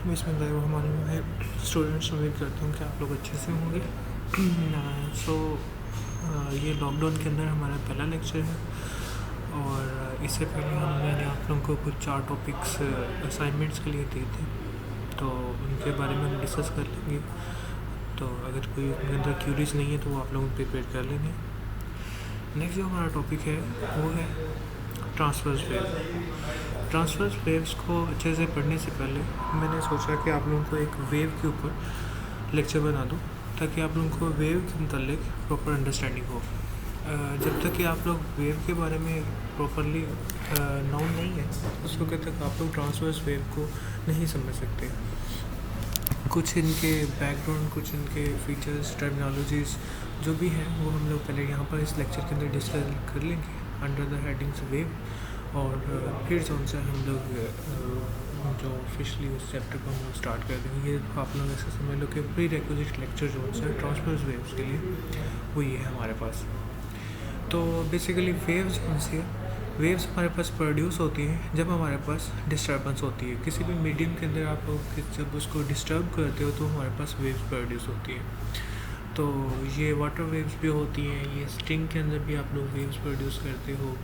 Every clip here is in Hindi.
बिस्मिल्लाहिर्रहमानिर्रहीम। स्टूडेंट्स, उम्मीद करता हूँ कि आप लोग अच्छे से होंगे। सो ये लॉकडाउन के अंदर हमारा पहला लेक्चर है और इससे पहले मैंने आप लोगों को कुछ 4 टॉपिक्स असाइनमेंट्स के लिए दिए थे, तो उनके बारे में हम डिस्कस कर लेंगे। तो अगर कोई उनके अंदर क्यूरीज नहीं है तो वो आप लोग प्रिपेयर कर लेंगे। नेक्स्ट जो हमारा टॉपिक है वो है ट्रांसवर्स वेव। ट्रांसवर्स वेव्स को अच्छे से पढ़ने से पहले मैंने सोचा कि आप लोगों को एक वेव के ऊपर लेक्चर बना दूं, ताकि आप लोगों को वेव के मतलब प्रॉपर अंडरस्टैंडिंग हो। जब तक कि आप लोग वेव के बारे में प्रॉपरली नाउन नहीं है उस वक्त तक आप लोग ट्रांसवर्स वेव को नहीं समझ सकते। कुछ इनके बैकग्राउंड, कुछ इनके फीचर्स, टर्मिनोलॉजीज़ जो भी हैं वो हम लोग पहले यहाँ पर इस लेक्चर के अंदर डिस्कस कर लेंगे अंडर द हेडिंग्स वेव। और फिर जो उनसे हम लोग जो ऑफिशियली उस चैप्टर को हम लोग स्टार्ट कर देंगे। ये आप लोग ऐसे समझ लो कि प्री रिक्विजिट लेक्चर जो है ट्रांसवर्स वेव्स के लिए वो ये है हमारे पास। तो बेसिकली वेव्स उनसे वेव्स हमारे पास प्रोड्यूस होती हैं जब हमारे पास डिस्टर्बेंस होती है। किसी भी मीडियम के अंदर आप लोग जब उसको डिस्टर्ब करते हो तो हमारे पास वेव्स प्रोड्यूस होती है। तो ये वाटर वेव्स भी होती हैं, ये स्ट्रिंग के अंदर भी आप लोग वेव्स प्रोड्यूस करते हो,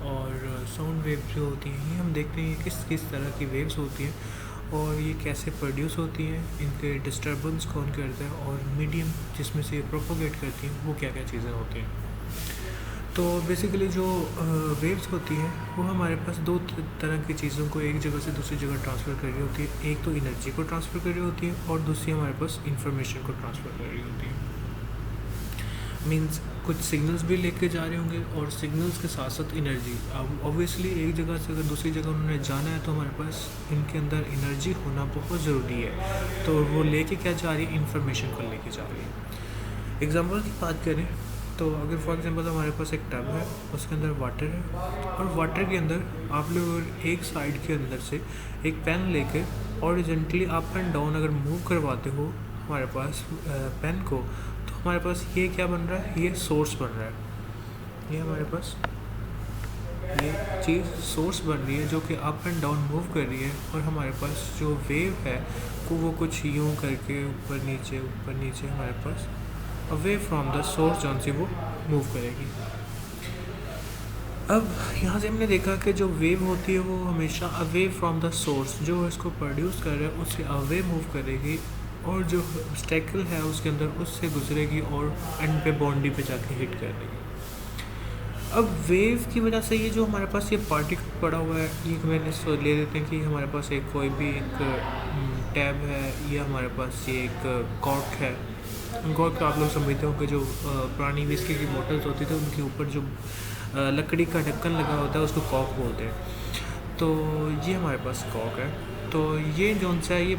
और साउंड वेव्स जो होती हैं ये हम देखते हैं किस किस तरह की वेव्स होती हैं और ये कैसे प्रोड्यूस होती हैं, इनके डिस्टर्बेंस कौन करता है, और मीडियम जिसमें से ये प्रोपोगेट करती हैं वो क्या क्या चीज़ें होती हैं। तो बेसिकली जो वेव्स होती हैं वो हमारे पास दो तरह की चीज़ों को एक जगह से दूसरी जगह ट्रांसफ़र कर रही होती है। एक तो एनर्जी को ट्रांसफ़र कर रही होती है और दूसरी हमारे पास इंफॉर्मेशन को ट्रांसफ़र कर रही होती है। मीन्स कुछ सिग्नल्स भी लेके जा रहे होंगे और सिग्नल्स के साथ साथ एनर्जी। अब ऑब्वियसली एक जगह से अगर दूसरी जगह उन्होंने जाना है तो हमारे पास इनके अंदर एनर्जी होना बहुत ज़रूरी है। तो वो लेके क्या जा रही है, इंफॉर्मेशन को लेके जा रही है। एग्जांपल की बात करें तो अगर फॉर एग्जांपल हमारे पास एक टब है, उसके अंदर वाटर है, और वाटर के अंदर आप लोग एक साइड के अंदर से एक पेन लेकर हॉरिजॉन्टली अप एंड डाउन अगर मूव करवाते हो हमारे पास पेन को, तो हमारे पास ये क्या बन रहा है, ये सोर्स बन रहा है। ये हमारे पास ये चीज़ सोर्स बन रही है जो कि अप एंड डाउन मूव कर रही है, और हमारे पास जो वेव है वो कुछ यूँ करके ऊपर नीचे हमारे pass away from the source जौन सी वो मूव करेगी। अब यहाँ से हमने देखा कि जो वेव होती है वो हमेशा अवे फ्रॉम द सोर्स जो इसको प्रोड्यूस कर रहा है उससे अवे मूव करेगी, और जो स्टेकल है उसके अंदर उससे गुजरेगी और एंड पे बाउंड्री पे जाके हिट कर देगी। अब वेव की वजह से ये जो हमारे पास ये पार्टिकल पड़ा हुआ है, ये मैंने ले लेते हैं कि हमारे पास एक कोई भी एक टैब है, ये हमारे पास ये एक कॉर्क है। कॉर्क आप लोग समझते हो कि जो पुरानी विस्की की बोटल्स होती थी उनके ऊपर जो लकड़ी का ढक्कन लगा होता है उसको कॉर्क बोलते हैं। तो ये हमारे पास कॉर्क है। तो ये जौन सा है, ये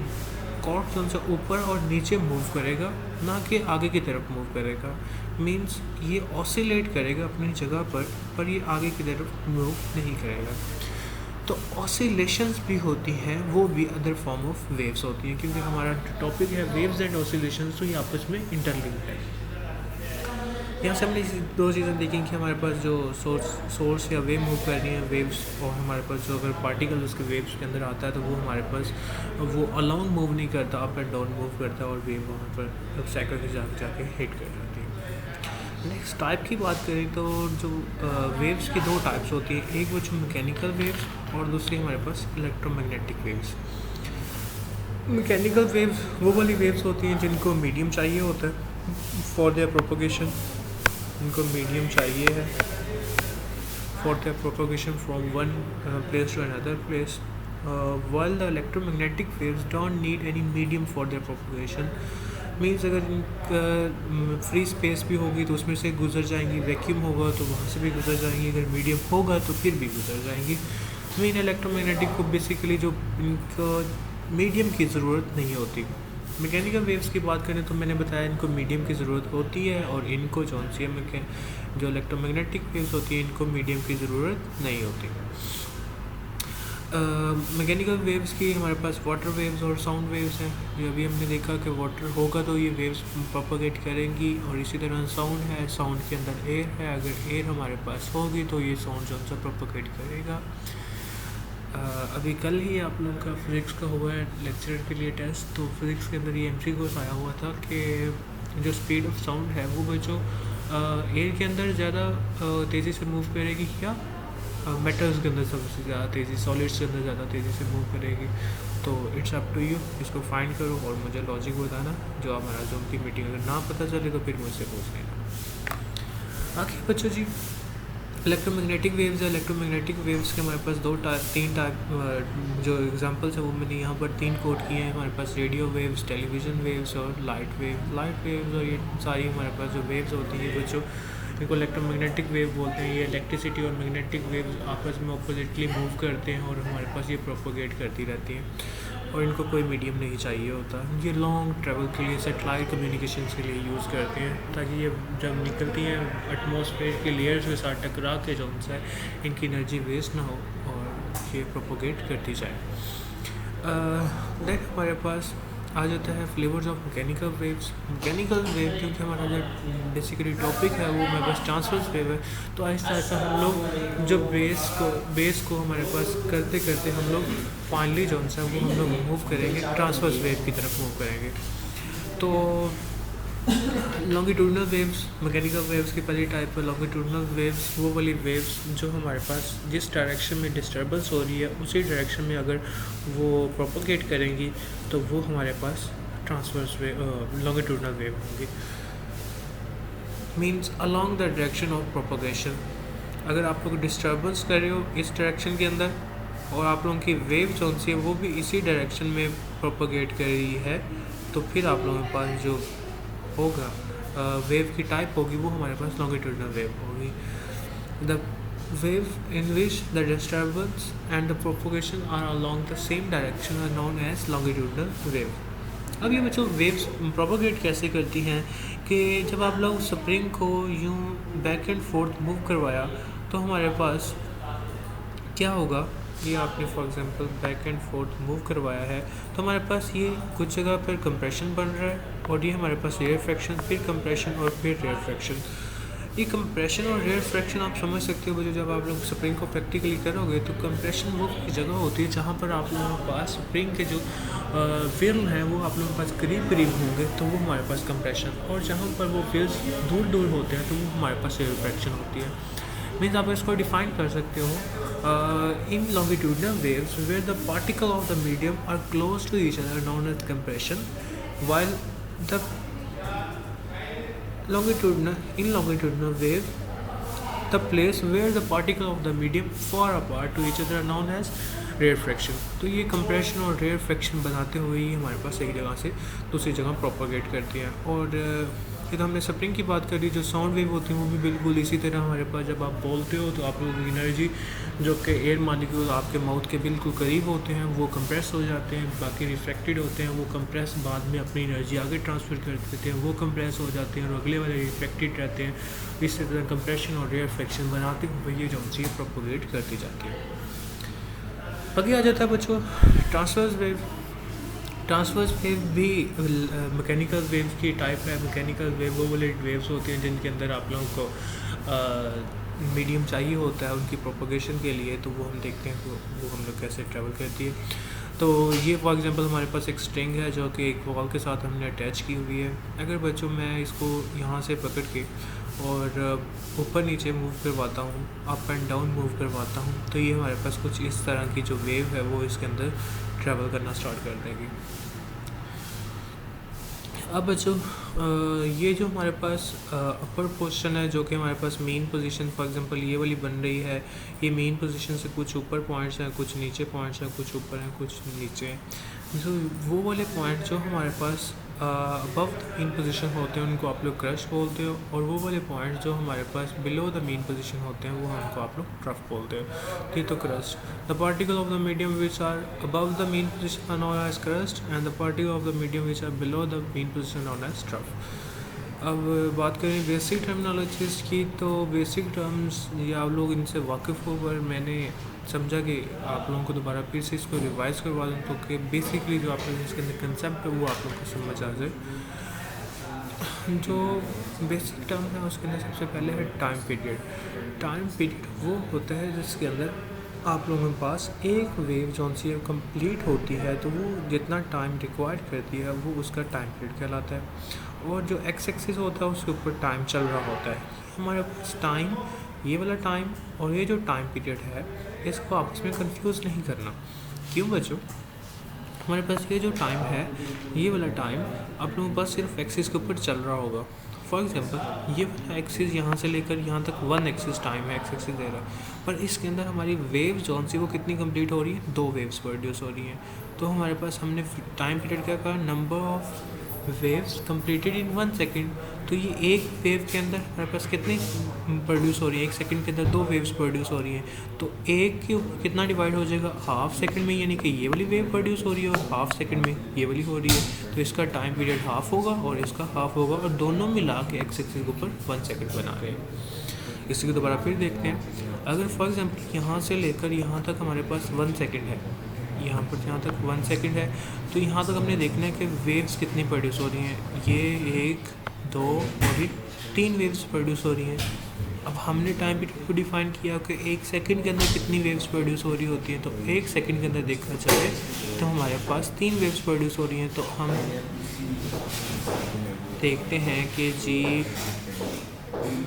कॉर्क जौन सा ऊपर और नीचे मूव करेगा, ना कि आगे की तरफ मूव करेगा। मींस ये ऑसिलेट करेगा अपनी जगह पर ये आगे की तरफ मूव नहीं करेगा। तो ऑसिलेशंस भी होती हैं, वो भी अदर फॉर्म ऑफ वेव्स होती हैं, क्योंकि हमारा टॉपिक है वेव्स एंड ऑसिलेशंस, तो ये आपस में इंटरलिंक्ड है। यहाँ से हमने दो चीज़ें देखी कि हमारे पास जो सोर्स या वेव मूव कर रही हैं वेव्स, और हमारे पास जो अगर पार्टिकल उसके वेव्स के अंदर आता है तो वो हमारे पास वो अलोंग मूव नहीं करता, अप एंड डाउन मूव करता है, और वेव वहाँ पर साइकिल से जाके हिट कर जाती है। नेक्स्ट टाइप की बात करें तो जो वेव्स की दो टाइप्स होती हैं, एक वो जो मैकेनिकल वेव्स और दूसरी हमारे पास इलेक्ट्रोमैग्नेटिक वेव्स। मैकेनिकल वेव्स वो वाली वेव्स होती हैं जिनको मीडियम चाहिए होता है फॉर देयर प्रोपोगेशन। इनको मीडियम चाहिए है for their propagation from one place to another place, while the electromagnetic waves don't need any medium for their propagation। Means अगर फ्री स्पेस भी होगी तो उसमें से गुजर जाएंगी, वैक्यूम होगा तो वहाँ से भी गुजर जाएंगी, अगर मीडियम होगा तो फिर भी गुजर जाएंगी। मीन इलेक्ट्रोमैग्नेटिक को बेसिकली जो इनका मीडियम की ज़रूरत नहीं होती। मैकेनिकल वेव्स की बात करें तो मैंने बताया इनको मीडियम की ज़रूरत होती है, और इनको जौन सी है जो इलेक्ट्रोमैग्नेटिक वेव्स होती है इनको मीडियम की ज़रूरत नहीं होती। मैकेनिकल वेव्स की हमारे पास वाटर वेव्स और साउंड वेव्स हैं। जो अभी हमने देखा कि वाटर होगा तो ये वेव्स प्रोपोगेट करेंगी, और इसी तरह साउंड है, साउंड के अंदर एयर है, अगर एयर हमारे पास होगी तो ये साउंड जो सा प्रोपोगेट करेगा। अभी कल ही आप लोगों का फिज़िक्स का हुआ है लेक्चरर के लिए टेस्ट, तो फिज़िक्स के अंदर ये एमसीक्यूज़ आया हुआ था कि जो स्पीड ऑफ साउंड है वो बच्चों एयर के अंदर ज़्यादा तेज़ी से मूव करेगी या मेटल्स के अंदर सबसे ज़्यादा तेज़ी, सॉलिड्स के अंदर ज़्यादा तेज़ी से मूव करेगी। तो इट्स अप टू यू, इसको फाइंड करो और मुझे लॉजिक बताना। जो हमारा जूम की मीटिंग अगर ना पता चले तो फिर मुझसे पूछ लेना। आखिर बच्चों जी, इलेक्ट्रोमैग्नेटिक वेव्स है। इलेक्ट्रोमैग्नेटिक वेव्स के हमारे पास तीन टाइप जो एग्जांपल्स है वो मैंने यहाँ पर 3 कोट किए हैं। हमारे पास रेडियो वेव्स, टेलीविज़न वेव्स और लाइट वेव्स और ये सारी हमारे पास जो वेव्स होती हैं बच्चों, इनको इलेक्ट्रोमैग्नेटिक वेव बोलते हैं। ये इलेक्ट्रिसिटी और मैग्नेटिक वेव्स आपस में अपोजिटली मूव करते हैं और हमारे पास ये प्रोपोगेट करती रहती हैं और इनको कोई मीडियम नहीं चाहिए होता। ये लॉन्ग ट्रैवल के लिए, सेटेलाइट कम्युनिकेशन के लिए यूज़ करते हैं ताकि ये जब निकलती हैं एटमॉस्फेयर के लेयर्स के साथ टकरा के जो उनसे इनकी एनर्जी वेस्ट ना हो और ये प्रोपोगेट करती जाए। देन हमारे पास आ जाता है flavours of mechanical waves. Mechanical wave क्योंकि हमारा जो बेसिकली टॉपिक है वो हमारे पास ट्रांसवर्स वेव है, तो आहिस्ता आहिस्ता हम लोग जो बेस को हमारे पास करते करते हम लोग फाइनली जो है वो हम लोग मूव करेंगे, ट्रांसवर्स वेव की तरफ मूव करेंगे। तो लॉन्गिट्यूडनल वेव्स, मैकेनिकल वेव्स की पहली टाइप है लॉन्गिट्यूडनल वेव्स। वो वाली वेव्स जो हमारे पास जिस डायरेक्शन में डिस्टर्बेंस हो रही है उसी डायरेक्शन में अगर वो प्रोपोगेट करेंगी तो वो हमारे पास ट्रांसवर्स वेव, लॉन्गिट्यूडनल वेव होंगी। Means along the direction of propagation. अगर आप लोग डिस्टर्बेंस कर रहे हो इस डायरेक्शन के अंदर और आप लोगों की वेव जो सी है वो भी इसी डायरेक्शन में प्रोपोगेट कर रही है, तो फिर आप लोगों के पास जो होगा वेव की टाइप होगी वो हमारे पास लॉन्गिट्यूडनल वेव होगी। The wave in which the disturbance and the propagation are along the same direction are known as longitudinal wave. अब ये बच्चों वेव्स प्रोपोगेट कैसे करती हैं कि जब आप लोग स्प्रिंग को यूं बैक एंड फोर्थ मूव करवाया तो हमारे पास क्या होगा, ये आपने for example back and fourth move करवाया है तो हमारे पास ये कुछ जगह पर कंप्रेशन बन रहा है और ये हमारे पास रेयर फ्रैक्शन, फिर कंप्रेशन और फिर रेयर फ्रैक्शन। ये कंप्रेशन और रेयर फ्रैक्शन आप समझ सकते हो जब आप लोग स्प्रिंग को प्रैक्टिकली करोगे तो कंप्रेशन वो की जगह होती है जहाँ पर आप लोगों के पास स्प्रिंग के जो व्हील हैं वो आप लोगों के पास करीब करीब होंगे तो वो हमारे पास कंप्रेशन, और जहाँ पर वो व्हील्स दूर दूर होते हैं तो वो हमारे पास रेयर फ्रैक्शन होती है। मीन्स आप इसको डिफाइन कर सकते हो in longitudinal waves where the particle of the medium are close to each other known as compression, while the longitudinal wave the place where the particle of the medium far apart to each other are known as rarefaction. तो ये कंप्रेशन और रेयर फ्रैक्शन बनाते हुए ही हमारे पास एक जगह से दूसरी जगह प्रोपोगेट करती हैं। और फिर हमने स्प्रिंग की बात करी, जो साउंड वेव होती हैं वो भी बिल्कुल इसी तरह हमारे पास जब आप बोलते हो तो आप लोगों की एनर्जी जो कि एयर मालिक्यूल आपके माउथ के बिल्कुल करीब होते हैं वो कंप्रेस हो जाते हैं, बाकी रिफ्लेक्टेड होते हैं, वो कंप्रेस बाद में अपनी एनर्जी आगे ट्रांसफ़र कर देते हैं, वो कंप्रेस हो जाते हैं और अगले वाले रिफ्लेक्टेड रहते हैं। इस तरह कंप्रेशन और रेयर फ्रैक्शन बनाते हुए ये जो चीज़ प्रोपोगेट करती जाती है। आगे आ जाता है बच्चों ट्रांसवर्स वेव। ट्रांसवर्स वेव भी मैकेनिकल वेव की टाइप है। मैकेनिकल वेव वो वाले वेव्स होती हैं जिनके अंदर आप लोगों को मीडियम चाहिए होता है उनकी प्रोपोगेशन के लिए, तो वो हम देखते हैं वो हम लोग कैसे ट्रैवल करती है। तो ये फॉर एग्जांपल हमारे पास एक स्ट्रिंग है जो कि एक वॉल के साथ हमने अटैच की हुई है। अगर बच्चों मैं इसको यहाँ से पकड़ के और ऊपर नीचे मूव करवाता हूँ, अप एंड डाउन मूव करवाता हूँ, तो ये हमारे पास कुछ इस तरह की जो वेव है वो इसके अंदर ट्रैवल करना स्टार्ट कर देगी। अब बच्चों ये जो हमारे पास अपर पोजीशन है जो कि हमारे पास मेन पोजीशन फॉर एग्जांपल ये वाली बन रही है, ये मेन पोजीशन से कुछ ऊपर पॉइंट्स हैं, कुछ नीचे पॉइंट्स हैं, कुछ ऊपर हैं, कुछ नीचे हैं। जो वो वाले पॉइंट जो हमारे पास अबव द मेन पोजीशन होते हैं उनको आप लोग क्रस्ट बोलते हो, और वो वाले पॉइंट जो हमारे पास बिलो द मेन पोजीशन होते हैं वो हमको आप लोग ट्रफ बोलते हो। ठीक, तो crest the particle of the medium which are above the mean position are known as crest and the particle of the medium which are below the mean position known as trough. अब बात करें बेसिक टर्मिनोलॉजीज़ की, तो बेसिक टर्म्स ये आप लोग इनसे वाकिफ़ हो, पर मैंने समझा कि आप लोगों को दोबारा फिर से इसको रिवाइज़ करवा दूँ तो कि बेसिकली जो आप लोग इसके अंदर कंसेप्ट है वो आप लोग को समझ आ जाए। जो बेसिक टर्म है उसके अंदर सबसे पहले है टाइम पीरियड। टाइम पीरियड वो होता है जिसके अंदर आप लोगों के पास एक वेव जौन सी कंप्लीट होती है तो वो जितना टाइम रिक्वायर्ड करती है वो उसका टाइम पीरियड कहलाता है। और जो एक्स एक्सिस होता है उसके ऊपर टाइम चल रहा होता है। हमारे पास टाइम, ये वाला टाइम और ये जो टाइम पीरियड है इसको आपस में कंफ्यूज नहीं करना। क्यों बच्चों? हमारे पास ये जो टाइम है, ये वाला टाइम आप लोगों के पास सिर्फ एक्सिस के ऊपर चल रहा होगा। फॉर एग्जांपल ये वाला एक्सिस यहाँ से लेकर यहाँ तक वन एक्सिस टाइम है, एक्स एक्सिस दे रहा है, पर इसके अंदर हमारी वेव जौन सी वो कितनी कंप्लीट हो रही है? 2 वेव्स प्रोड्यूस हो रही हैं। तो हमारे पास हमने टाइम पीरियड क्या कहा? Number of waves completed in 1 second. तो ये एक वेव के अंदर हमारे पास कितनी प्रोड्यूस हो रही है? 1 सेकंड के अंदर 2 वेव्स प्रोड्यूस हो रही हैं। तो एक के ऊपर कितना डिवाइड हो जाएगा? हाफ सेकंड में, यानी कि ये वाली वेव प्रोड्यूस हो रही है और हाफ सेकंड में ये वाली हो रही है। तो इसका टाइम पीरियड हाफ होगा और इसका हाफ होगा और दोनों मिला के एक्स एक्सिस के ऊपर 1 सेकंड बना रहे हैं। इसी को दोबारा फिर देखते हैं। अगर फॉर एग्जाम्पल यहाँ से लेकर यहाँ तक हमारे पास 1 सेकंड है, यहाँ पर यहाँ तक 1 सेकंड है, तो यहाँ तक हमने देखना है कि वेव्स कितनी प्रोड्यूस हो रही हैं। ये 1, 2 और भी 3 वेव्स प्रोड्यूस हो रही हैं। अब हमने टाइम पीरियड को डिफाइन किया कि 1 सेकंड के अंदर कितनी वेव्स प्रोड्यूस हो रही होती हैं। तो 1 सेकंड के अंदर देखा जाए तो हमारे पास 3 वेव्स प्रोड्यूस हो रही हैं। तो हम देखते हैं कि जी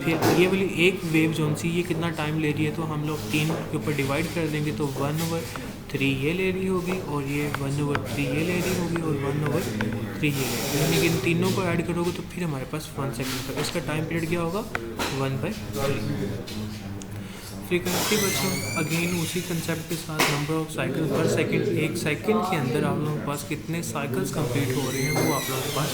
फिर ये वाली एक वेव जोन सी ये कितना टाइम ले रही है, तो हम लोग 3 के ऊपर डिवाइड कर देंगे। तो 1/3 ये ले रही होगी और ये 1/3 ये ले रही होगी और 1/3 ये ले रही होगी। यानी कि इन तीनों को ऐड करोगे तो फिर हमारे पास 1 सेकंड का इसका टाइम पीरियड क्या होगा? 1/3। फ्रीक्वेंसी बच्चों अगेन उसी कंसेप्ट के साथ नंबर ऑफ साइकिल पर सेकंड, 1 सेकंड के अंदर आप लोगों के पास कितने साइकिल्स कंप्लीट हो रहे हैं वो आप लोगों के पास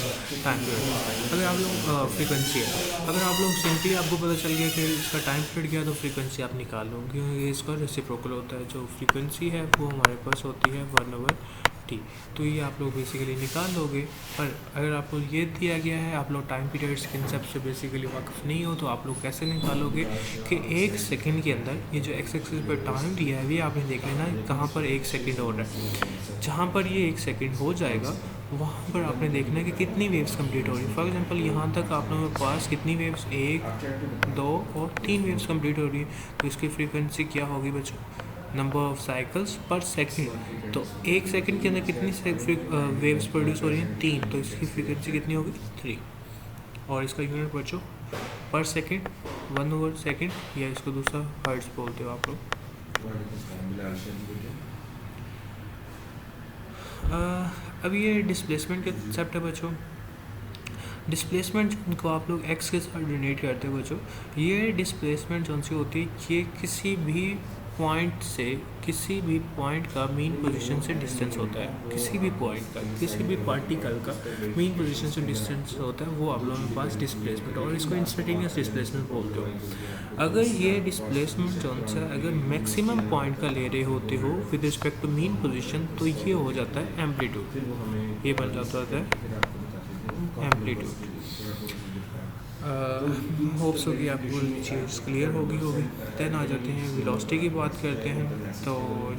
टाइम पीरियड है। अगर आप लोग फ्रीक्वेंसी है, अगर आप लोग सिंपली आपको पता चल गया कि इसका टाइम पीरियड क्या है तो फ्रीक्वेंसी आप निकाल लो, क्योंकि ये इसका रेसिप्रोकल होता है। जो फ्रीक्वेंसी है वो हमारे पास होती है 1/t। तो ये आप लोग बेसिकली निकाल लोगे। पर अगर आपको ये दिया गया है, आप लोग टाइम पीरियड्स के कंसेप्ट से बेसिकली वाकिफ़ नहीं हो, तो आप लोग कैसे निकालोगे कि 1 सेकंड के अंदर ये जो एक्स एक्सिस पर टाइम दिया है ये आपने देख लेना कहाँ पर 1 सेकंड हो रहा है। जहाँ पर ये 1 सेकंड हो जाएगा वहाँ पर आपने देखना है कि कितनी वेव्स कंप्लीट हो रही है। फॉर एग्जांपल यहाँ तक आप लोगों के पास कितनी वेव्स? 1, 2 और 3 वेव्स कंप्लीट हो रही है। तो इसकी फ्रीक्वेंसी क्या होगी बच्चों? नंबर ऑफ साइकिल्स पर सेकंड। तो 1 सेकंड के अंदर कितनी वेव्स प्रोड्यूस हो रही हैं? 3। तो इसकी फ्रीक्वेंसी कितनी होगी? 3। और इसका यूनिट बच्चों पर सेकंड, 1/सेकंड, या इसको दूसरा हर्ट्ज बोलते हो आप लोग। अब ये डिस्प्लेसमेंट के कंसेप्ट है बच्चों। डिस्प्लेसमेंट जिनको आप लोग एक्स के साथ डिनोट करते हो बच्चों, ये डिस्प्लेसमेंट जो सी होती है ये किसी भी पॉइंट से, किसी भी पॉइंट का मीन पोजीशन से डिस्टेंस होता है। किसी भी पॉइंट का, किसी भी पार्टिकल का मीन पोजीशन से डिस्टेंस होता है, वो आप लोगों के पास डिस्प्लेसमेंट, और इसको इंस्टेंटेनियस डिस्प्लेसमेंट बोलते हो। अगर ये डिस्प्लेसमेंट जो सा अगर मैक्सिमम पॉइंट का ले रहे होते हो with respect to mean position, तो ये हो जाता है एम्पलीट्यूड। ये बन जाता है एम्पलीट्यूड। होप्स होगी आपको चीज़ क्लियर होगी। देन आ जाते हैं वेलोसिटी की बात करते हैं। तो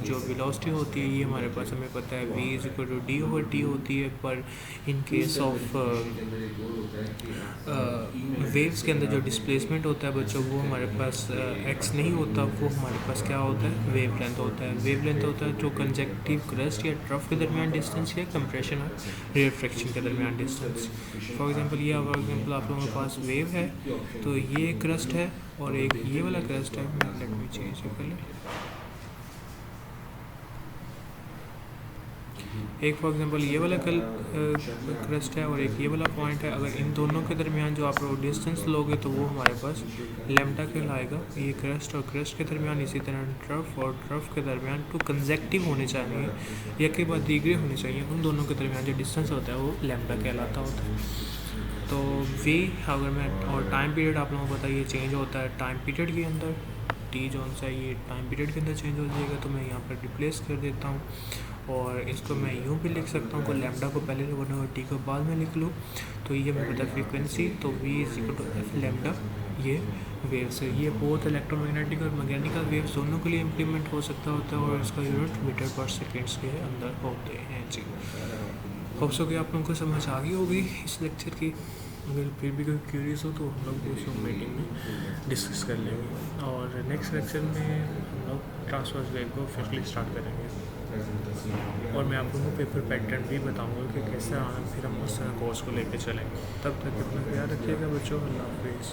जो वेलोसिटी होती है ये हमारे पास हमें पता है v=d/t होती है। पर इन केस ऑफ वेव्स के अंदर जो डिस्प्लेसमेंट होता है बच्चों वो हमारे पास x नहीं होता, वो हमारे पास क्या होता है? वेव लेंथ होता है। वेव लेंथ होता है जो कंजेक्टिव क्रस्ट या ट्रफ के दरमियान डिस्टेंस या कंप्रेशन और रिफ्रैक्शन के दरमियान डिस्टेंस। फॉर एग्जांपल ये आप लोगों के पास वेव है, तो ये क्रस्ट है और एक ये वाला क्रस्ट है। लेट मी चेंज पहले एक फॉर एग्जांपल ये वाला क्रस्ट है और एक ये वाला पॉइंट है। अगर इन दोनों के दरमियान जो आप लोग डिस्टेंस लोगे तो वो हमारे पास लैम्डा कहलाएगा। ये क्रस्ट और क्रस्ट के दरमियान, इसी तरह ट्रफ और ट्रफ के दरमियान टू कंजेक्टिव होने चाहिए या के बाद दीगरे होने चाहिए। उन दोनों के दरमियान जो डिस्टेंस होता है वो लैम्डा कहलाता होता है। तो वे अगर मैं और टाइम पीरियड आप लोगों को पता ये चेंज होता है टाइम पीरियड के अंदर। टी जो सा ये टाइम पीरियड के अंदर चेंज हो जाएगा, तो मैं यहाँ पर रिप्लेस कर देता हूँ और इसको मैं यूँ भी लिख सकता हूँ को लैम्डा को पहले लिखना और टी को बाद में लिख लूँ। तो ये मैं पता फ्रीक्वेंसी, तो v=f लैम्डा ये वेव्स है। ये बोथ इलेक्ट्रोमैग्नेटिक और मैकेनिकल वेव्स दोनों के लिए इम्प्लीमेंट हो सकता होता है और इसका यूनिट मीटर पर सेकेंड्स के अंदर होते हैं। जी, होप्स हो कि आप लोगों को समझ आ गई होगी इस लेक्चर की। अगर फिर भी कोई क्यूरियस हो तो हम लोग उस मीटिंग में डिस्कस कर लेंगे और नेक्स्ट लेक्चर में हम लोग ट्रांसवर्स वेव को ऑफिशियली स्टार्ट करेंगे। और मैं आप लोगों को पेपर पैटर्न भी बताऊंगा कि किस तरह फिर हम उस कोर्स को लेके चलेंगे। तब तक अपना ख्याल रखिएगा बच्चों। अल्लाह हाफिज़।